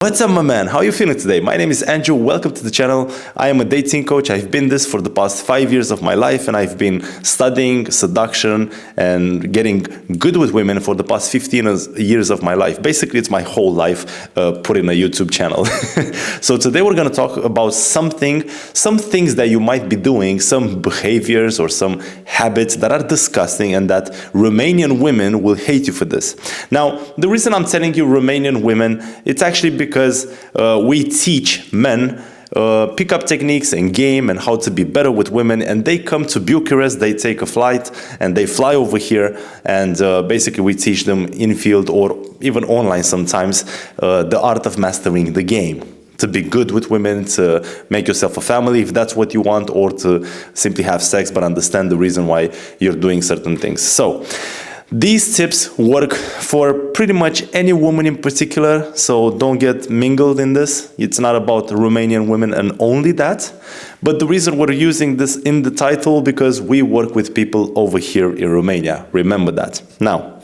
What's up, my man? How are you feeling today? My name is Andrew. Welcome to the channel. I am a dating coach. I've been this for the past 5 years of my life, and I've been studying seduction and getting good with women for the past 15 years of my life. Basically, it's my whole life put in a YouTube channel. So today we're going to talk about some things that you might be doing, some behaviors or some habits that are disgusting and that Romanian women will hate you for this. Now, the reason I'm telling you Romanian women, it's actually because we teach men pickup techniques and game and how to be better with women, and they come to Bucharest, they take a flight and they fly over here, and basically we teach them in field or even online sometimes the art of mastering the game. To be good with women, to make yourself a family if that's what you want, or to simply have sex but understand the reason why you're doing certain things. So these tips work for pretty much any woman in particular, so don't get mingled in this. It's not about Romanian women and only that. But the reason we're using this in the title, because we work with people over here in Romania. Remember that. Now,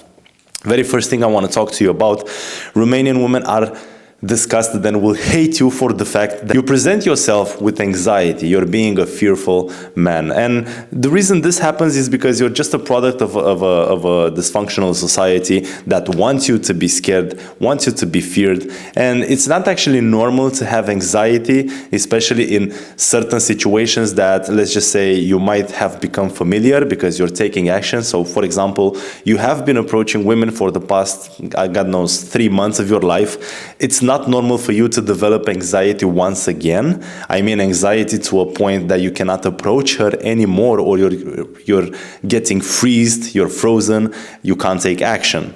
very first thing I want to talk to you about, Romanian women are disgusted and will hate you for the fact that you present yourself with anxiety. You're being a fearful man. And the reason this happens is because you're just a product of a dysfunctional society that wants you to be scared, wants you to be feared. And it's not actually normal to have anxiety, especially in certain situations that, let's just say, you might have become familiar because you're taking action. So, for example, you have been approaching women for the past, God knows, 3 months of your life. It's not normal for you to develop anxiety once again. I mean anxiety to a point that you cannot approach her anymore, or you're getting freezed, you're frozen, you can't take action.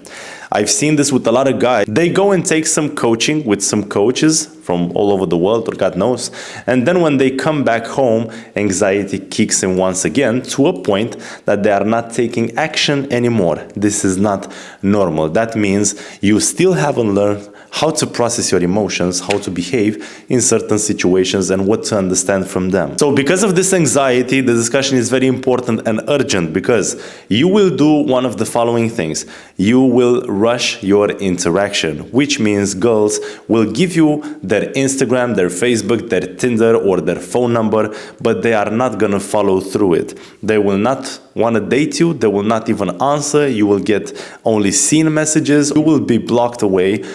I've seen this with a lot of guys. They go and take some coaching with some coaches from all over the world, or God knows, and then when they come back home, anxiety kicks in once again to a point that they are not taking action anymore. This is not normal. That means you still haven't learned how to process your emotions, how to behave in certain situations, and what to understand from them. So because of this anxiety, the discussion is very important and urgent, because you will do one of the following things. You will rush your interaction, which means girls will give you their Instagram, their Facebook, their Tinder, or their phone number, but they are not going to follow through it. They will not want to date you. They will not even answer. You will get only seen messages. You will be blocked away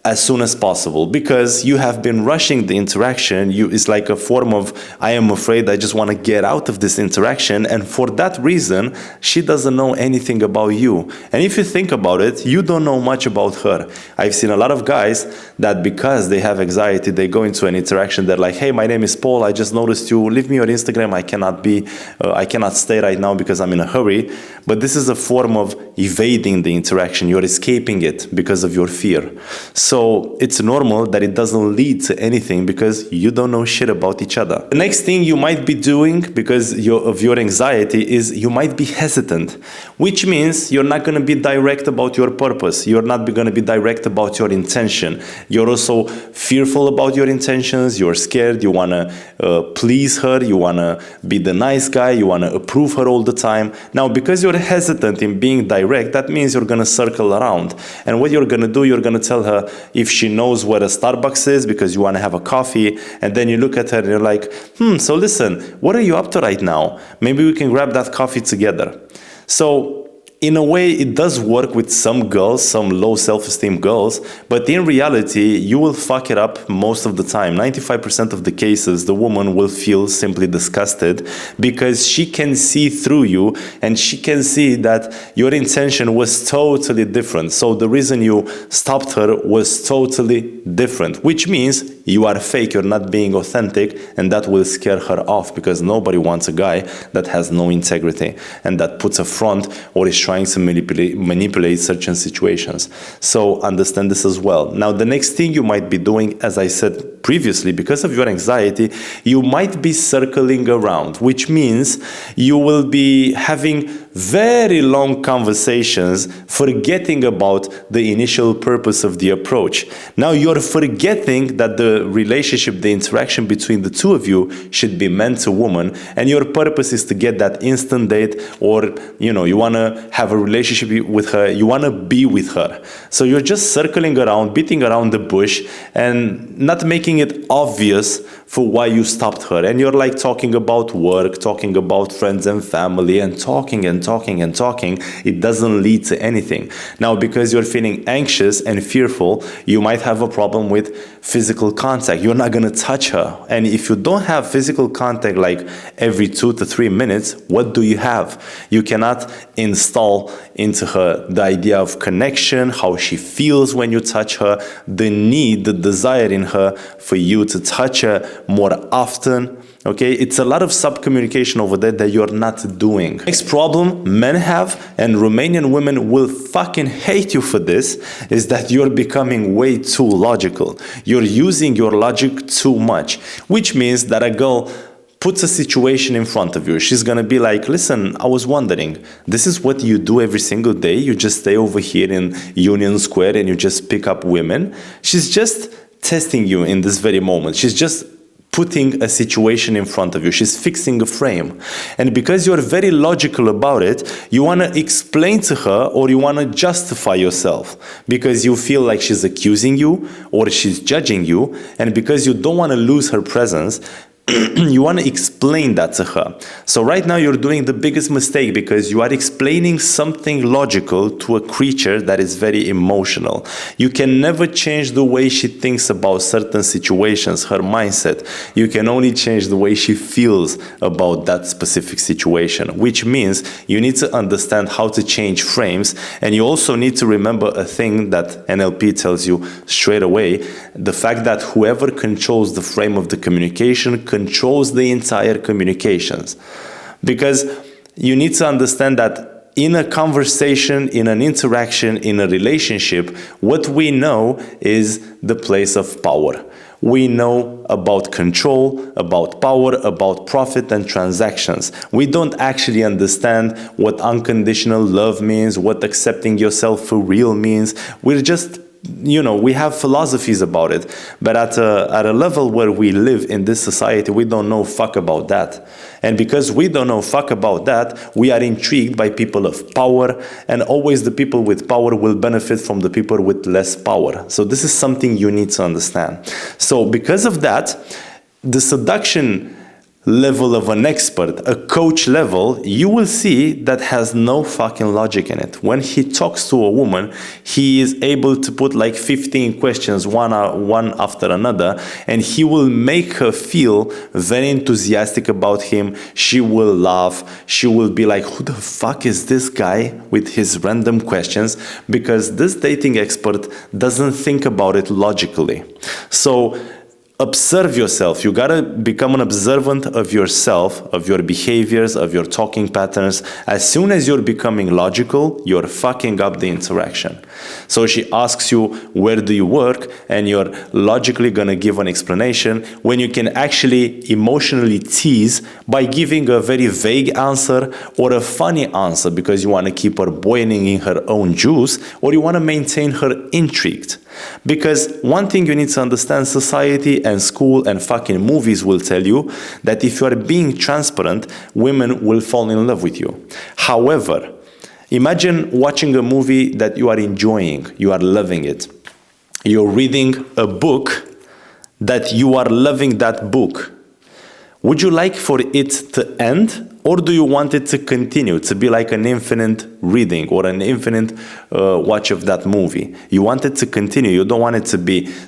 as soon as possible, because you have been rushing the interaction. It's like a form of, I am afraid, I just want to get out of this interaction, and for that reason, she doesn't know anything about you. And if you think about it, you don't know much about her. I've seen a lot of guys that, because they have anxiety, they go into an interaction, they're like, hey, my name is Paul, I just noticed you, leave me your Instagram, I cannot stay right now because I'm in a hurry. But this is a form of evading the interaction. You're escaping it because of your fear. So it's normal that it doesn't lead to anything, because you don't know shit about each other. The next thing you might be doing because of your anxiety is you might be hesitant, which means you're not going to be direct about your purpose. You're not going to be direct about your intention. You're also fearful about your intentions. You're scared. You want to please her. You want to be the nice guy. You want to approve her all the time. Now, because you're hesitant in being direct, that means you're going to circle around. And what you're going to do, you're going to tell her if she knows where a Starbucks is because you want to have a coffee, and then you look at her and you're like, so listen, what are you up to right now? Maybe we can grab that coffee together. So in a way, it does work with some girls, some low self-esteem girls, but in reality, you will fuck it up most of the time. 95% of the cases, the woman will feel simply disgusted because she can see through you, and she can see that your intention was totally different. So the reason you stopped her was totally different, which means you are fake, you're not being authentic, and that will scare her off, because nobody wants a guy that has no integrity and that puts a front or is trying to manipulate certain situations. So understand this as well. Now, the next thing you might be doing, as I said previously, because of your anxiety, you might be circling around, which means you will be having very long conversations, forgetting about the initial purpose of the approach. Now you're forgetting that the relationship, the interaction between the two of you should be man to woman, and your purpose is to get that instant date, or you want to have a relationship with her, you want to be with her. So you're just circling around, beating around the bush, and not making it obvious for why you stopped her. And you're like talking about work, talking about friends and family, and talking and talking and talking. It doesn't lead to anything. Now, because you're feeling anxious and fearful, you might have a problem with physical contact. You're not going to touch her. And if you don't have physical contact like every 2 to 3 minutes, what do you have? You cannot install into her the idea of connection, how she feels when you touch her, the need, the desire in her for you to touch her more often. Okay, it's a lot of sub-communication over there that you're not doing. Next problem men have, and Romanian women will fucking hate you for this, is that you're becoming way too logical. You're using your logic too much, which means that a girl puts a situation in front of you. She's gonna be like, listen, I was wondering, this is what you do every single day? You just stay over here in Union Square and you just pick up women? She's just testing you in this very moment. She's just putting a situation in front of you. She's fixing a frame. And because you're very logical about it, you want to explain to her, or you want to justify yourself because you feel like she's accusing you or she's judging you. And because you don't want to lose her presence, you want to explain that to her. So right now you're doing the biggest mistake, because you are explaining something logical to a creature that is very emotional. You can never change the way she thinks about certain situations, her mindset. You can only change the way she feels about that specific situation, which means you need to understand how to change frames. And you also need to remember a thing that NLP tells you straight away: the fact that whoever controls the frame of the communication controls the entire communications. Because you need to understand that in a conversation, in an interaction, in a relationship, what we know is the place of power. We know about control, about power, about profit and transactions. We don't actually understand what unconditional love means, what accepting yourself for real means. We're just, we have philosophies about it, but at a level where we live in this society, we don't know fuck about that. And because we don't know fuck about that, we are intrigued by people of power, and always the people with power will benefit from the people with less power. So this is something you need to understand. So because of that, the seduction level of an expert, a coach level, you will see that has no fucking logic in it. When he talks to a woman, he is able to put like 15 questions, one after another, and he will make her feel very enthusiastic about him. She will laugh. She will be like, who the fuck is this guy with his random questions? Because this dating expert doesn't think about it logically. So observe yourself. You gotta become an observant of yourself, of your behaviors, of your talking patterns. As soon as you're becoming logical, you're fucking up the interaction. So she asks you, where do you work? And you're logically gonna give an explanation, when you can actually emotionally tease by giving a very vague answer or a funny answer, because you wanna keep her boiling in her own juice, or you wanna maintain her intrigued. Because one thing you need to understand, society and school and fucking movies will tell you that if you are being transparent, women will fall in love with you. However, imagine watching a movie that you are enjoying, you are loving it. You're reading a book that you are loving that book. Would you like for it to end? Or do you want it to continue, to be like an infinite reading or an infinite watch of that movie? You want it to continue. You don't want it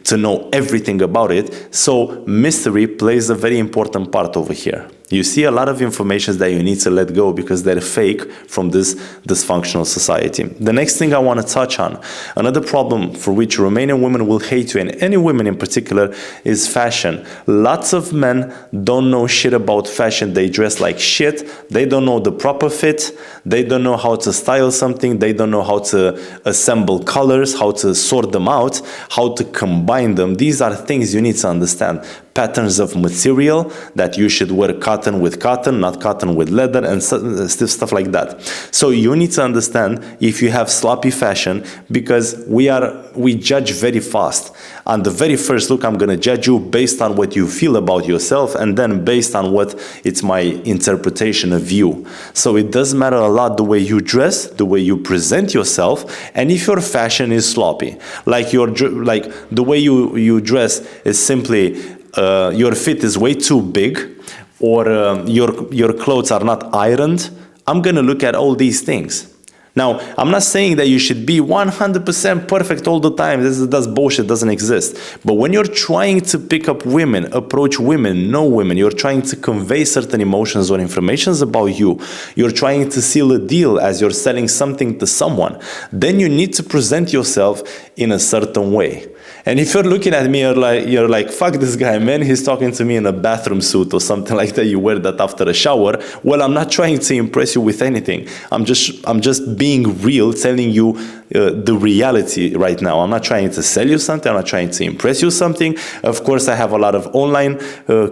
to know everything about it. So mystery plays a very important part over here. You see a lot of information that you need to let go because they're fake from this dysfunctional society. The next thing I want to touch on, another problem for which Romanian women will hate you, and any women in particular, is fashion. Lots of men don't know shit about fashion. They dress like shit. They don't know the proper fit. They don't know how to style something. They don't know how to assemble colors, how to sort them out, how to combine them. These are things you need to understand. Patterns of material, that you should wear cotton with cotton, not cotton with leather, and stuff like that. So you need to understand if you have sloppy fashion, because we judge very fast. On the very first look, I'm going to judge you based on what you feel about yourself, and then based on what it's my interpretation of you. So it does matter a lot the way you dress, the way you present yourself, and if your fashion is sloppy, like the way you dress is simply your fit is way too big, or your clothes are not ironed, I'm going to look at all these things. Now, I'm not saying that you should be 100% perfect all the time. That's bullshit, doesn't exist. But when you're trying to pick up women, approach women, know women, you're trying to convey certain emotions or informations about you, you're trying to seal a deal as you're selling something to someone, then you need to present yourself in a certain way. And if you're looking at me, you're like, fuck this guy, man, he's talking to me in a bathroom suit or something like that, you wear that after a shower. Well, I'm not trying to impress you with anything. I'm just being real, telling you the reality right now. I'm not trying to sell you something. I'm not trying to impress you something. Of course, I have a lot of online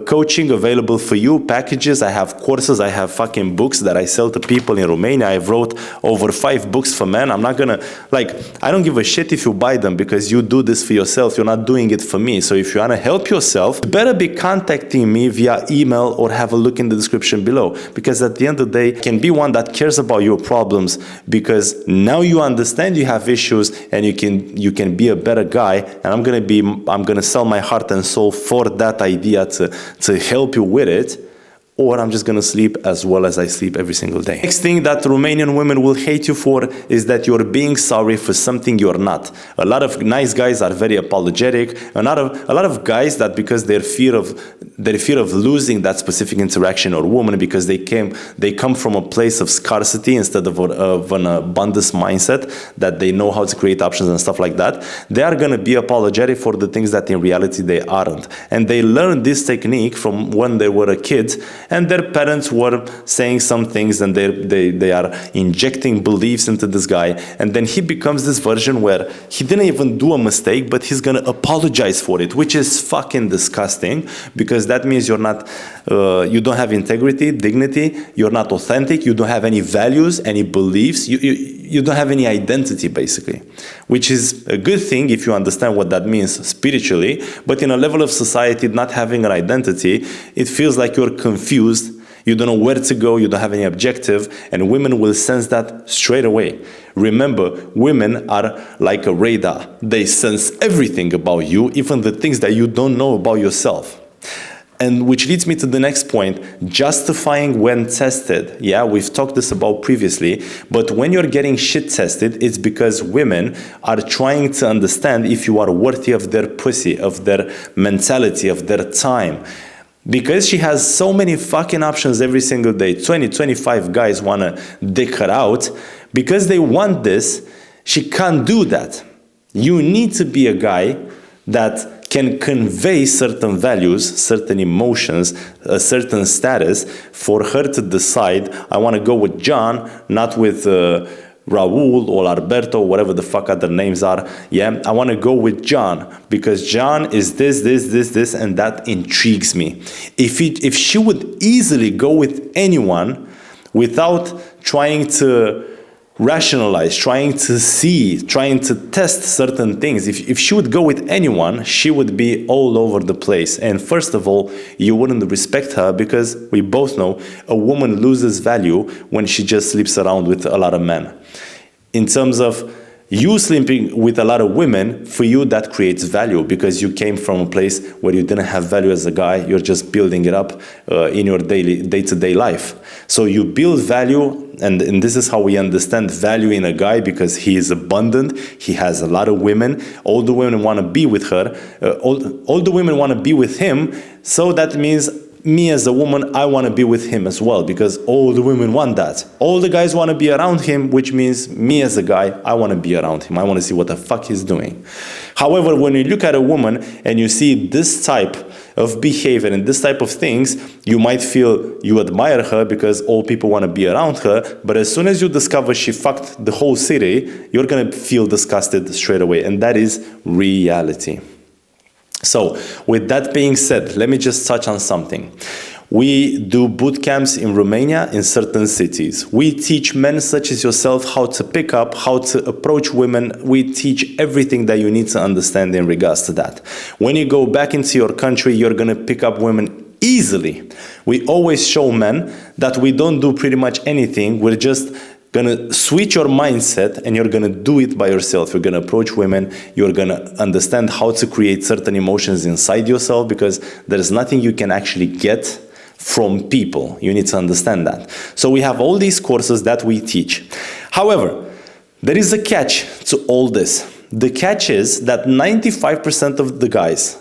coaching available for you, packages. I have courses. I have fucking books that I sell to people in Romania. I've wrote over 5 books for men. I'm not gonna, I don't give a shit if you buy them, because you do this for yourself. You're not doing it for me. So if you want to help yourself, you better be contacting me via email or have a look in the description below, because at the end of the day, can be one that cares about your problems, because now you understand you have issues, and you can be a better guy, and I'm gonna sell my heart and soul for that idea to help you with it. Or I'm just gonna sleep as well as I sleep every single day. Next thing that Romanian women will hate you for is that you're being sorry for something you're not. A lot of nice guys are very apologetic. A lot of guys that, because their fear of losing that specific interaction or woman, because they come from a place of scarcity instead of an abundance mindset, that they know how to create options and stuff like that, they are gonna be apologetic for the things that in reality they aren't. And they learned this technique from when they were a kid, and their parents were saying some things, and they are injecting beliefs into this guy, and then he becomes this version where he didn't even do a mistake, but he's gonna apologize for it, which is fucking disgusting, because that means you're not, you don't have integrity, dignity, you're not authentic, you don't have any values, any beliefs, you don't have any identity, basically, which is a good thing if you understand what that means spiritually. But in a level of society, not having an identity, it feels like you're confused. You don't know where to go, you don't have any objective, and women will sense that straight away. Remember, women are like a radar. They sense everything about you, even the things that you don't know about yourself. And which leads me to the next point, justifying when tested. Yeah, we've talked this about previously, but when you're getting shit tested, it's because women are trying to understand if you are worthy of their pussy, of their mentality, of their time. Because she has so many fucking options every single day, 20, 25 guys want to dick her out, because they want this, she can't do that. You need to be a guy that can convey certain values, certain emotions, a certain status for her to decide, I want to go with John, not with Raul or Alberto, whatever the fuck other names are. Yeah, I want to go with John because John is this, and that intrigues me. If she would easily go with anyone without trying to rationalize, trying to see, trying to test certain things. If she would go with anyone, she would be all over the place. And first of all, you wouldn't respect her, because we both know a woman loses value when she just sleeps around with a lot of men. In terms of you sleeping with a lot of women, for you that creates value, because you came from a place where you didn't have value as a guy. You're just building it up in your day-to-day life. So you build value, and this is how we understand value in a guy, because he is abundant, he has a lot of women, all the women want to be with her, all the women want to be with him, so that means me as a woman, I want to be with him as well, because all the women want that. All the guys want to be around him, which means me as a guy, I want to be around him. I want to see what the fuck he's doing. However, when you look at a woman and you see this type of behavior and this type of things, you might feel you admire her because all people want to be around her. But as soon as you discover she fucked the whole city, you're going to feel disgusted straight away. And that is reality. So with that being said, let me just touch on something. We do boot camps in Romania in certain cities. We teach men such as yourself how to pick up, how to approach women. We teach everything that you need to understand in regards to that. When you go back into your country, you're going to pick up women easily. We always show men that we don't do pretty much anything. We're just gonna switch your mindset and you're gonna do it by yourself. You're gonna approach women. You're gonna understand how to create certain emotions inside yourself, because there's nothing you can actually get from people. You need to understand that. So we have all these courses that we teach. However, there is a catch to all this. The catch is that 95% of the guys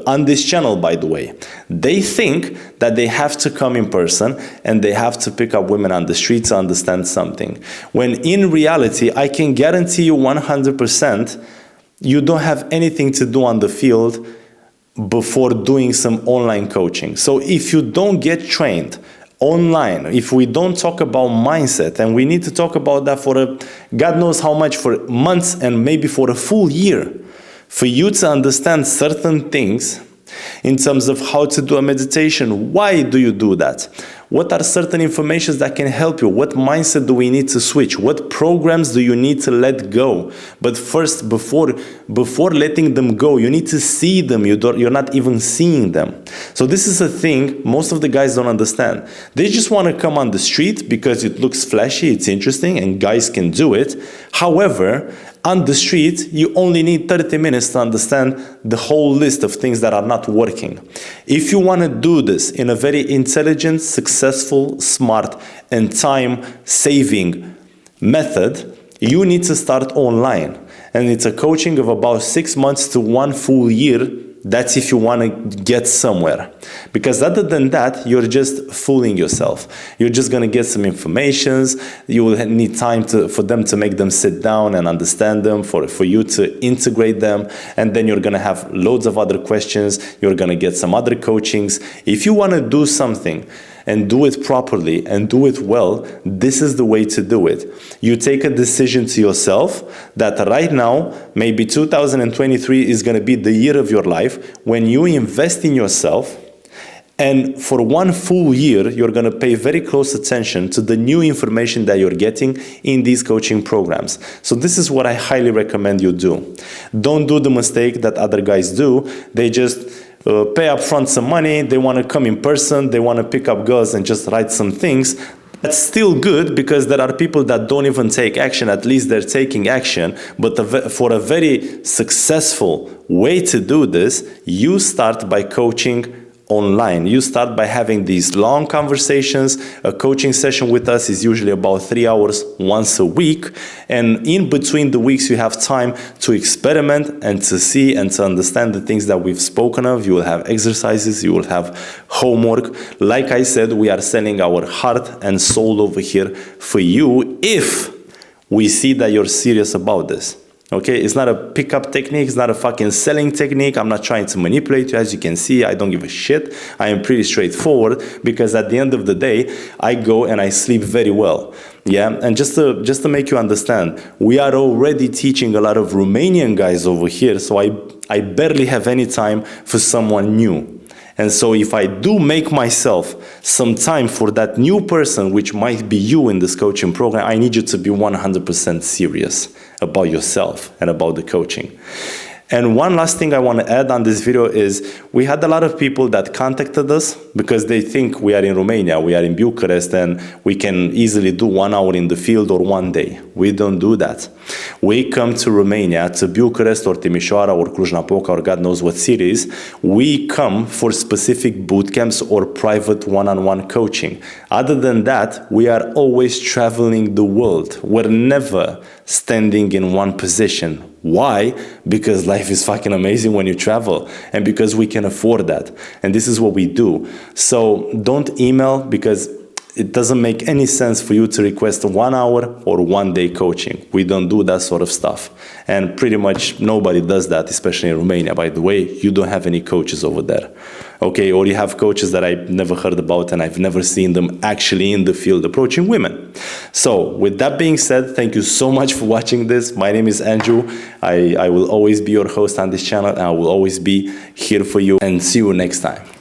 on this channel, by the way, they think that they have to come in person and they have to pick up women on the street to understand something. When in reality, I can guarantee you 100%, you don't have anything to do on the field before doing some online coaching. So if you don't get trained online, if we don't talk about mindset, and we need to talk about that for God knows how much, for months and maybe for a full year, for you to understand certain things in terms of how to do a meditation. Why do you do that? What are certain informations that can help you? What mindset do we need to switch? What programs do you need to let go? But first, before letting them go, you need to see them. You're not even seeing them. So this is a thing most of the guys don't understand. They just want to come on the street because it looks flashy, it's interesting, and guys can do it. However, on the street, you only need 30 minutes to understand the whole list of things that are not working. If you want to do this in a very intelligent, successful, smart, and time-saving method, you need to start online. And it's a coaching of about 6 months to 1 full year. That's if you want to get somewhere. Because other than that, you're just fooling yourself. You're just going to get some informations. You will need time for them to make them sit down and understand them, for you to integrate them. And then you're going to have loads of other questions. You're going to get some other coachings. If you want to do something and do it properly and do it well, this is the way to do it. You take a decision to yourself that right now, maybe 2023 is going to be the year of your life when you invest in yourself, and for 1 full year, you're going to pay very close attention to the new information that you're getting in these coaching programs. So this is what I highly recommend you do. Don't do the mistake that other guys do. They just pay up front some money, they want to come in person, they want to pick up girls and just write some things. That's still good, because there are people that don't even take action. At least they're taking action. But for a very successful way to do this, you start by coaching online. You start by having these long conversations. A coaching session with us is usually about 3 hours once a week. And in between the weeks, you have time to experiment and to see and to understand the things that we've spoken of. You will have exercises, you will have homework. Like I said, we are selling our heart and soul over here for you if we see that you're serious about this. Okay, it's not a pickup technique, it's not a fucking selling technique. I'm not trying to manipulate you. As you can see, I don't give a shit. I am pretty straightforward, because at the end of the day, I go and I sleep very well. Yeah, and just to make you understand, we are already teaching a lot of Romanian guys over here, so I barely have any time for someone new. And so if I do make myself some time for that new person, which might be you in this coaching program, I need you to be 100% serious about yourself and about the coaching. And one last thing I want to add on this video is we had a lot of people that contacted us because they think we are in Romania, we are in Bucharest, and we can easily do 1 hour in the field or 1 day. We don't do that. We come to Romania, to Bucharest or Timișoara or Cluj-Napoca or God knows what cities. We come for specific boot camps or private one-on-one coaching. Other than that, we are always traveling the world. We're never standing in one position. Why? Because life is fucking amazing when you travel, and because we can afford that. And this is what we do. So don't email, because it doesn't make any sense for you to request 1 hour or 1 day coaching. We don't do that sort of stuff. And pretty much nobody does that, especially in Romania. By the way, you don't have any coaches over there. Okay, or you have coaches that I've never heard about and I've never seen them actually in the field approaching women. So with that being said, thank you so much for watching this. My name is Andrew. I will always be your host on this channel, and I will always be here for you, and see you next time.